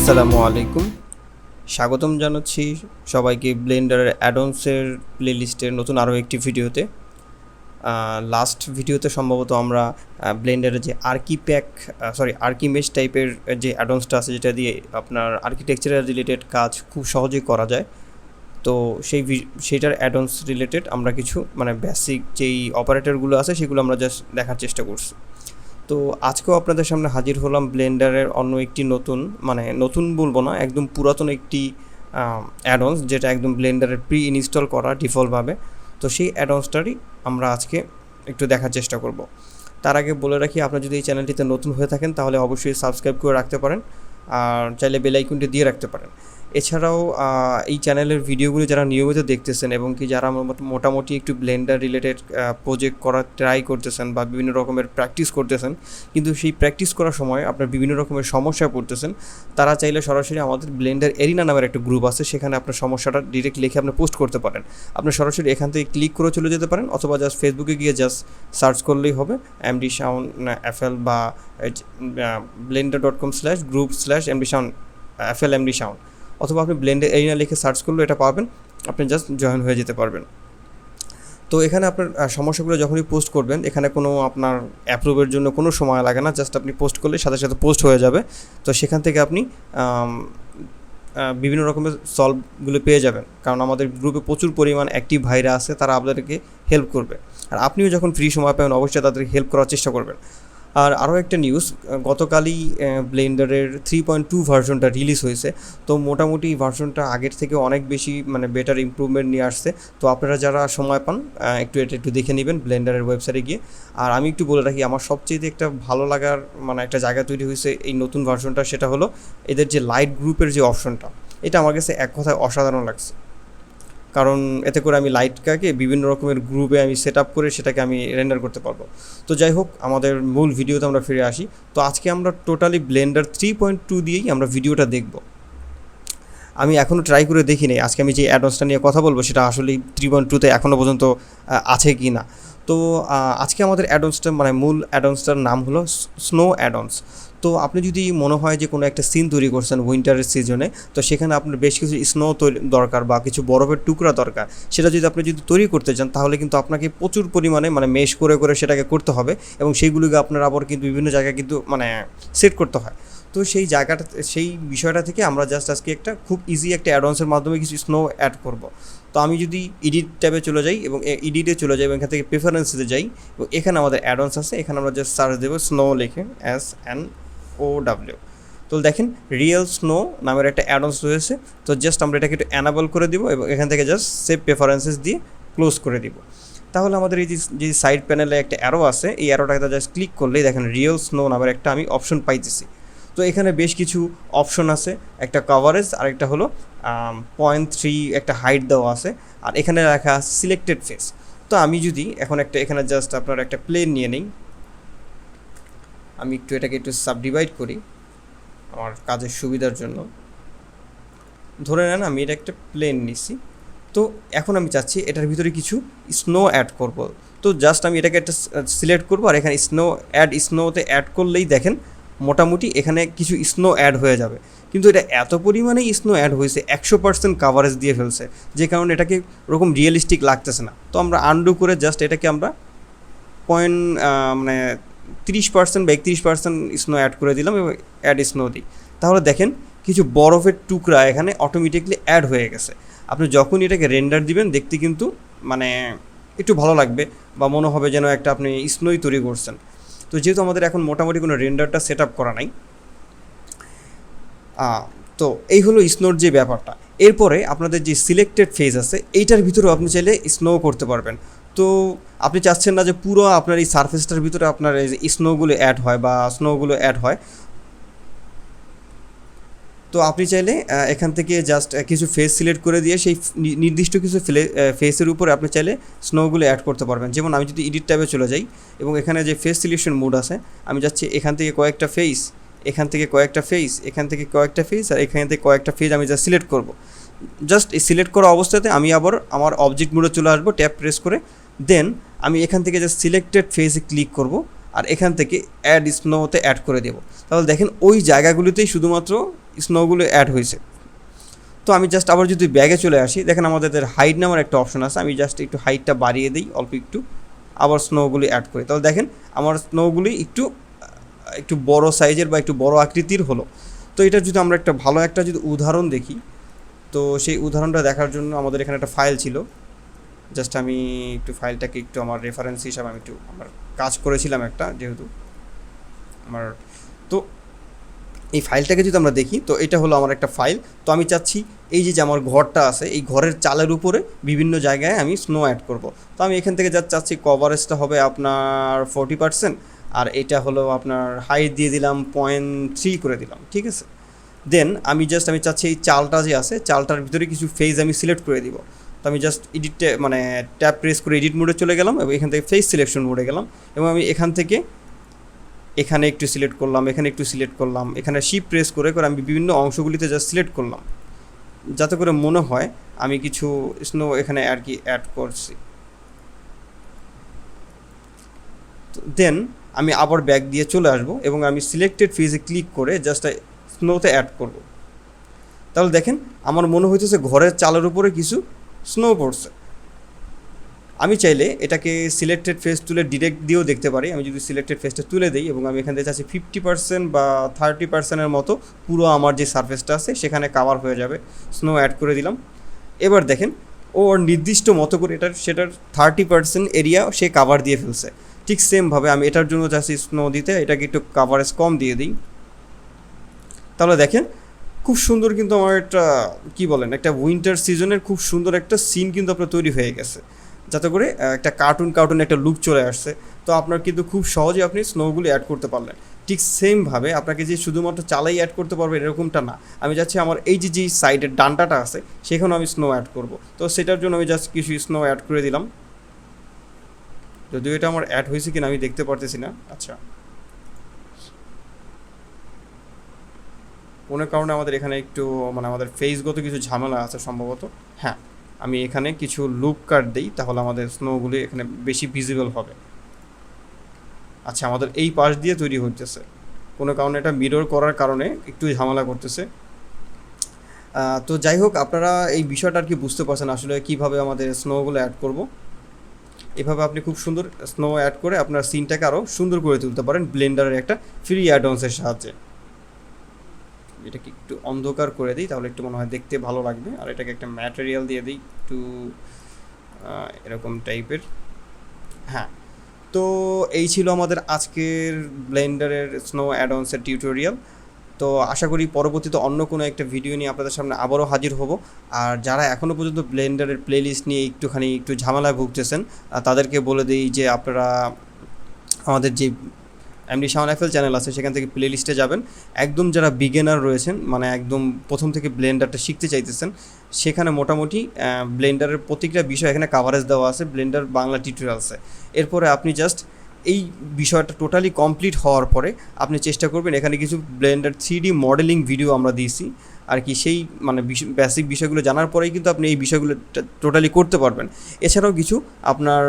আসসালামু আলাইকুম, স্বাগতম জানাচ্ছি সবাইকে ব্লেন্ডারের অ্যাডন্সের প্লেলিস্টের নতুন আরও একটি ভিডিওতে। লাস্ট ভিডিওতে সম্ভবত আমরা ব্লেন্ডারের যে আর্কিমেশ টাইপের যে অ্যাডন্সটা আছে, যেটা দিয়ে আপনার আর্কিটেকচারাল রিলেটেড কাজ খুব সহজেই করা যায়, তো সেইটার অ্যাডন্স রিলেটেড আমরা কিছু বেসিক যেই অপারেটরগুলো আছে সেগুলো আমরা জাস্ট দেখার চেষ্টা করছি। তো আজকেও আপনাদের সামনে হাজির হলাম ব্লেন্ডারের অন্য একটি নতুন বলবো না, একদম পুরাতন একটি অ্যাডন্স, যেটা একদম ব্লেন্ডারের প্রি ইনস্টল করা ডিফল্টভাবে। তো সেই অ্যাডন্সটারই আমরা আজকে একটু দেখার চেষ্টা করব। তার আগে বলে রাখি, আপনারা যদি এই চ্যানেলটিতে নতুন হয়ে থাকেন তাহলে অবশ্যই সাবস্ক্রাইব করে রাখতে পারেন, আর চাইলে বেল আইকনটি দিয়ে রাখতে পারেন। এছাড়াও এই চ্যানেলের ভিডিওগুলি যারা নিয়মিত দেখতেছেন এবং কি যারা মোটামুটি একটু ব্লেন্ডার রিলেটেড প্রজেক্ট করার ট্রাই করতেছেন বা বিভিন্ন রকমের প্র্যাকটিস করতেছেন, কিন্তু সেই প্র্যাকটিস করার সময় আপনার বিভিন্ন রকমের সমস্যায় পড়তেছেন, তারা চাইলে সরাসরি আমাদের ব্লেন্ডার এরিনা নামের একটা গ্রুপ আছে, সেখানে আপনার সমস্যাটা ডিরেক্ট লিখে আপনি পোস্ট করতে পারেন। আপনি সরাসরি এখান থেকে ক্লিক করে চলে যেতে পারেন, অথবা জাস্ট ফেসবুকে গিয়ে জাস্ট সার্চ করলেই হবে MD Shaon FL বা blender.com/group/MD Shaon FL MD Shaon, অথবা আপনি ব্লেন্ডার এরিনা লিখে সার্চ করলে এটা পাবেন, আপনি জাস্ট জয়েন হয়ে যেতে পারবেন। তো এখানে আপনার সমস্যাগুলো যখনই পোস্ট করবেন, এখানে কোনো আপনার অ্যাপ্রুভের জন্য কোনো সময় লাগে না, জাস্ট আপনি পোস্ট করলে সাথে সাথে পোস্ট হয়ে যাবে। তো সেখান থেকে আপনি বিভিন্ন রকমের সলভগুলো পেয়ে যাবেন, কারণ আমাদের গ্রুপে প্রচুর পরিমাণ অ্যাক্টিভ ভাইরা আছে, তারা আপনাদেরকে হেল্প করবে। আর আপনিও যখন ফ্রি সময় পাবেন অবশ্যই তাদেরকে হেল্প করার চেষ্টা করবেন। আর আরও একটা নিউজ, গতকালই ব্লেন্ডারের 3.2 ভার্সনটা রিলিজ হয়েছে। তো মোটামুটি ভার্সনটা আগের থেকে অনেক বেশি বেটার ইমপ্রুভমেন্ট নিয়ে আসছে। তো আপনারা যারা সময় পান একটু দেখে নেবেন ব্লেন্ডারের ওয়েবসাইটে গিয়ে। আর আমি একটু বলে রাখি, আমার সবচেয়ে একটা ভালো লাগার একটা জায়গা তৈরি হয়েছে এই নতুন ভার্সনটা, সেটা হলো এদের যে লাইট গ্রুপের যে অপশনটা, এটা আমার কাছে এক কথায় অসাধারণ লাগছে। কারণ এতে করে আমি লাইটটাকে বিভিন্ন রকমের গ্রুপে আমি সেট আপ করে সেটাকে আমি রেন্ডার করতে পারবো। তো যাই হোক, আমাদের মূল ভিডিওতে আমরা ফিরে আসি। তো আজকে আমরা টোটালি ব্লেন্ডার 3.2 দিয়েই আমরা ভিডিওটা দেখব। আমি এখনও ট্রাই করে দেখি নি, আজকে আমি যে অ্যাডন্সটা নিয়ে কথা বলবো সেটা আসলে 3.2তে এখনও পর্যন্ত আছে কি না। তো আজকে আমাদের অ্যাডন্সটা মূল অ্যাডন্সটার নাম হলো স্নো অ্যাডন্স। তো আপনি যদি মনে হয় যে কোনো একটা সিন তৈরি করছেন উইন্টারের সিজনে, তো সেখানে আপনার বেশ কিছু স্নো দরকার বা কিছু বরফের টুকরা দরকার, সেটা আপনি যদি তৈরি করতে চান তাহলে কিন্তু আপনাকে প্রচুর পরিমাণে মেশ করে সেটাকে করতে হবে, এবং সেইগুলোকে আপনার আবার কিন্তু বিভিন্ন জায়গায় কিন্তু সেট করতে হয়। তো সেই বিষয়টা থেকে আমরা জাস্ট আজকে একটা খুব ইজি একটা অ্যাডভান্সের মাধ্যমে কিছু স্নো অ্যাড করব। তো আমি যদি এডিট ট্যাবে চলে যাই এবং এডিটে চলে যাই এবং এখান থেকে প্রেফারেন্সে যাই, এবং এখানে আমাদের অ্যাডভান্স আছে, এখানে আমরা জাস্ট সার্চ দেবো স্নো লিখে SNOW। তো দেখেন রিয়েল স্নো নামের একটা অ্যাডভান্স রয়েছে। তো জাস্ট আমরা এটাকে একটু অ্যানাবল করে দিব এবং এখান থেকে জাস্ট সেভ প্রেফারেন্সেস দিয়ে ক্লোজ করে দিব। তাহলে আমাদের এই যে সাইড প্যানেলে একটা অ্যারো আছে, এই অ্যারোটাকে জাস্ট ক্লিক করলেই দেখেন রিয়েল স্নো নামের একটা আমি অপশন পাইতেছি। তো এখানে বেশ কিছু অপশন আছে, একটা কভারেজ আর একটা হলো 0.3 একটা হাইট দেওয়া আছে, আর এখানে রাখা আছে সিলেক্টেড ফেস। তো আমি যদি এখন এখানে জাস্ট আপনার একটা প্লেন নিয়ে নিই, আমি এটাকে একটু সাবডিভাইড করি আমার কাজের সুবিধার জন্য। ধরে নেন আমি এটা একটা প্লেন নিছি। তো এখন আমি চাচ্ছি এটার ভিতরে কিছু স্নো অ্যাড করব। তো জাস্ট আমি এটাকে একটা সিলেক্ট করবো, আর এখানে স্নোতে অ্যাড করলেই দেখেন মোটামুটি এখানে কিছু স্নো অ্যাড হয়ে যাবে। কিন্তু এটা এত পরিমাণে স্নো অ্যাড হয়েছে, 100% কাভারেজ দিয়ে ফেলছে, যে কারণে এটাকে ওরকম রিয়েলিস্টিক লাগতেছে না। তো আমরা আনডু করে জাস্ট এটাকে আমরা 30% বা 31% স্নো অ্যাড করে দিলাম এবং অ্যাড স্নো দিই। তাহলে দেখেন কিছু বরফের টুকরা এখানে অটোমেটিকলি অ্যাড হয়ে গেছে। আপনি যখন এটাকে রেন্ডার দিবেন দেখতে কিন্তু একটু ভালো লাগবে, বা মনে হবে যেন একটা আপনি স্নোই তৈরি করছেন। তো যেহেতু আমাদের এখন মোটামুটি কোনো রেন্ডারটা সেট আপ করা নাই, তো এই হলো স্নোর যে ব্যাপারটা। এরপরে আপনাদের যে সিলেক্টেড ফেজ আছে, এইটার ভিতরেও আপনি চাইলে স্নো করতে পারবেন। তো আপনি চাচ্ছেন না যে পুরো আপনার এই সারফেসটার ভিতরে আপনার এই যে স্নোগুলো অ্যাড হয়। তো আপনি চাইলে এখান থেকে জাস্ট কিছু ফেস সিলেক্ট করে দিয়ে সেই নির্দিষ্ট কিছু ফেসের উপরে আপনি চাইলে স্নোগুলো অ্যাড করতে পারবেন। যেমন আমি যদি এডিট ট্যাবে চলে যাই এবং এখানে যে ফেস সিলেকশন মোড আছে, আমি যাচ্ছি এখান থেকে কয়েকটা ফেস, এখান থেকে কয়েকটা ফেস, এখান থেকে কয়েকটা ফেস, আর এখান থেকে কয়েকটা ফেস আমি জাস্ট সিলেক্ট করব। জাস্ট এই সিলেক্ট করা অবস্থাতে আমি আবার আমার অবজেক্ট মোডে চলে আসবো, ট্যাব প্রেস করে দেন আমি এখান থেকে জাস্ট সিলেক্টেড ফেসে ক্লিক করব, আর এখান থেকে অ্যাড স্নোতে অ্যাড করে দেবো। তাহলে দেখেন ওই জায়গাগুলিতেই শুধুমাত্র স্নোগুলো অ্যাড হয়েছে। তো আমি জাস্ট আবার যদি ব্যাগে চলে আসি, দেখেন আমাদের হাইট নামের একটা অপশন আছে, আমি জাস্ট একটু হাইটটা বাড়িয়ে দিই অল্প একটু, আবার স্নোগুলি অ্যাড করি। তাহলে দেখেন আমার স্নোগুলি একটু বড় সাইজের বা একটু বড় আকৃতির হলো। তো এটা যদি আমরা একটা ভালো একটা যদি উদাহরণ দেখি, তো সেই উদাহরণটা দেখার জন্য আমাদের এখানে একটা ফাইল ছিল, জাস্ট আমি একটু ফাইলটাকে একটু আমার রেফারেন্স হিসাবে আমি একটু আমার কাজ করেছিলাম একটা, যেহেতু আমার, তো এই ফাইলটাকে যদি আমরা দেখি, তো এটা হলো আমার একটা ফাইল। তো আমি চাচ্ছি এই যে আমার ঘরটা আছে, এই ঘরের চালের উপরে বিভিন্ন জায়গায় আমি স্নো অ্যাড করব। তো আমি এখান থেকে যা চাচ্ছি কভারেজটা হবে আপনার 40%, আর এটা হলো আপনার হাইট দিয়ে দিলাম 0.3 করে দিলাম, ঠিক আছে। দেন আমি চাচ্ছি এই চালটা যে আছে, চালটার ভিতরে কিছু ফেজ আমি সিলেক্ট করে দিব। তো আমি জাস্ট এডিটে মানে ট্যাব প্রেস করে এডিট মোডে চলে গেলাম এবং এখান থেকে ফেজ সিলেকশন মোডে গেলাম, এবং আমি এখান থেকে এখানে একটু সিলেক্ট করলাম, এখানে একটু সিলেক্ট করলাম, এখানে শিফট প্রেস করে আমি বিভিন্ন অংশগুলিতে জাস্ট সিলেক্ট করলাম, যাতে করে মনে হয় আমি কিছু স্নো এখানে আর কি অ্যাড করছি। দেন আমি আবার ব্যাক দিয়ে চলে আসব এবং আমি সিলেক্টেড ফেজে ক্লিক করে জাস্ট স্নোতে অ্যাড করব। তাহলে দেখেন আমার মনে হইতেছে ঘরের চালের উপরে কিছু স্নো পড়ছে। আমি চাইলে এটাকে সিলেক্টেড ফেস তুলে ডিরেক্ট দিয়েও দেখতে পারি। আমি যদি সিলেক্টেড ফেসটা তুলে দিই এবং আমি এখান থেকে চাচ্ছি 50% বা 30%-এর মতো পুরো আমার যে সারফেসটা আছে সেখানে কাভার হয়ে যাবে, স্নো অ্যাড করে দিলাম। এবার দেখেন ওর নির্দিষ্ট মতো করে সেটার 30% এরিয়া সে কাভার দিয়ে ফেলছে। ঠিক সেমভাবে আমি এটার জন্য চাচ্ছি স্নো দিতে, এটাকে একটু কাভারেজ কম দিয়ে দিই। তাহলে দেখেন খুব সুন্দর কিন্তু আমার একটা কী বলেন, একটা উইন্টার সিজনের খুব সুন্দর একটা সিন কিন্তু আপনার তৈরি হয়ে গেছে, যাতে করে একটা কার্টুন একটা লুক চলে আসছে। তো আপনার কিন্তু খুব সহজে আপনি স্নোগুলি অ্যাড করতে পারলেন। ঠিক সেমভাবে আপনাকে যে শুধুমাত্র চালাই অ্যাড করতে পারবেন এরকমটা না, আমি যাচ্ছি আমার এই যে সাইডের ডান্টাটা আছে সেখানেও আমি স্নো অ্যাড করব। তো সেটার জন্য আমি জাস্ট কিছু স্নো অ্যাড করে দিলাম, যদিও এটা আমার অ্যাড হয়েছে কিনা আমি দেখতে পারতেছি না। আচ্ছা, কোনো কারণে আমাদের এখানে একটু মানে আমাদের ফেসগত কিছু ঝামেলা আছে সম্ভবত। হ্যাঁ, আমি এখানে কিছু লুপ কাট দিই, তাহলে আমাদের স্নোগুলি এখানে বেশি ভিজিবল হবে। আচ্ছা, আমাদের এই পাশ দিয়ে তৈরি হইতেছে, কোনো কারণে এটা মিরর করার কারণে একটু ঝামেলা করতেছে। তো যাই হোক, আপনারা এই বিষয়টা আর কি বুঝতে পারছেন আসলে কীভাবে আমাদের স্নোগুলো অ্যাড করব। এভাবে আপনি খুব সুন্দর স্নো অ্যাড করে আপনার সিনটাকে আরও সুন্দর করে তুলতে পারেন ব্লেন্ডারের একটা ফ্রি অ্যাডন্সের সাহায্যে। এটাকে একটু অন্ধকার করে দিই, তাহলে একটু মনে হয় দেখতে ভালো লাগবে। আর এটাকে একটা ম্যাটেরিয়াল দিয়ে দিই একটু এরকম টাইপের। হ্যাঁ, তো এই ছিল আমাদের আজকের ব্লেন্ডারের স্নো অ্যাডন্সের টিউটোরিয়াল। তো আশা করি পরবর্তীতে অন্য কোনো একটা ভিডিও নিয়ে আপনাদের সামনে আবারও হাজির হব। আর যারা এখনও পর্যন্ত ব্লেন্ডারের প্লেলিস্ট নিয়ে একটু ঝামেলায় ভুগতেছেন, তাদেরকে বলে দিই যে আপনারা আমাদের যে এমডি শাওন এফএল চ্যানেল আছে সেখান থেকে প্লে লিস্টে যাবেন। একদম যারা বিগিনার রয়েছেন, মানে একদম প্রথম থেকে ব্লেন্ডারটা শিখতে চাইতেছেন, সেখানে মোটামুটি ব্লেন্ডারের প্রত্যেকটা বিষয় এখানে কাভারেজ দেওয়া আছে ব্লেন্ডার বাংলা টিউটোরিয়ালসে। এরপরে আপনি জাস্ট এই বিষয়টা টোটালি কমপ্লিট হওয়ার পরে আপনি চেষ্টা করবেন, এখানে কিছু ব্লেন্ডার 3D মডেলিং ভিডিও আমরা দিয়েছি আর কি, সেই মানে বেসিক বিষয়গুলো জানার পরেই কিন্তু আপনি এই বিষয়গুলো টোটালি করতে পারবেন। এছাড়াও কিছু আপনার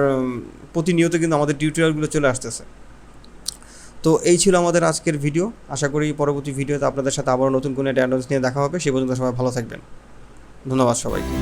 প্রতিনিয়ত কিন্তু আমাদের টিউটোরিয়ালগুলো চলে আসতেছে। তো এই ছিল আমাদের আজকের ভিডিও। আশা করি পরবর্তী ভিডিওতে আপনাদের সাথে আবারও নতুন কোনো অ্যাডভান্স নিয়ে দেখা হবে। সে পর্যন্ত সবাই ভালো থাকবেন। ধন্যবাদ সবাইকে।